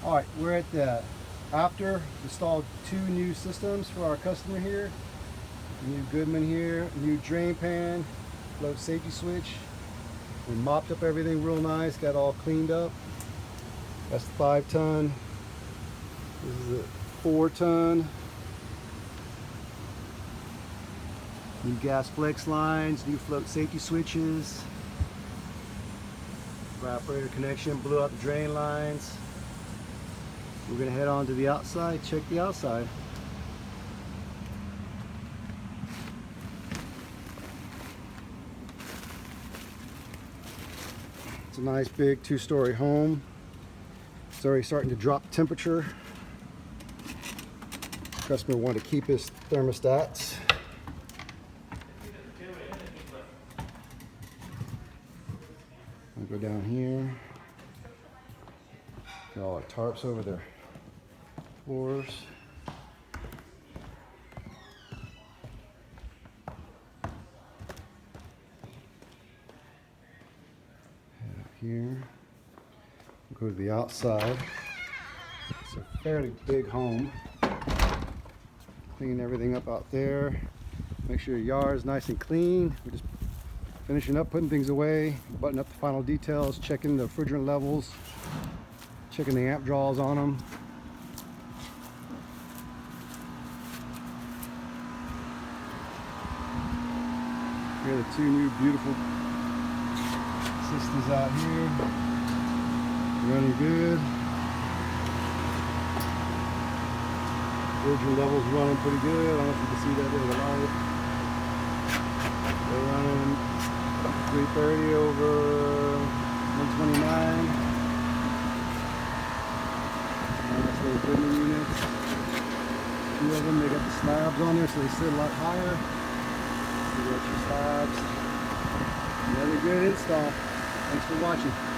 All right, we're at the after installed 2 new systems for our customer here. New Goodman here, new drain pan, float safety switch. We mopped up everything real nice, got all cleaned up. That's the 5-ton. This is a 4-ton. New gas flex lines, new float safety switches. Evaporator connection, blew out the drain lines. We're gonna head on to the outside, check the outside. It's a nice big 2-story home. It's already starting to drop temperature. Customer wanted to keep his thermostats. I'll go down here. Got all our tarps over their floors. Head up here. We'll go to the outside. It's a fairly big home. Clean everything up out there. Make sure your yard is nice and clean. We're just finishing up, putting things away, button up the final details, checking the refrigerant levels, checking the amp draws on them. Here are the 2 new beautiful systems out here. Running good. Refrigerant levels running pretty good. I don't know if you can see that there with the light. They're running 330 over 129. Nice little Goodman units. 2 of them, they got the slabs on there so they sit a lot higher. You got your slabs. Another good install. Thanks for watching.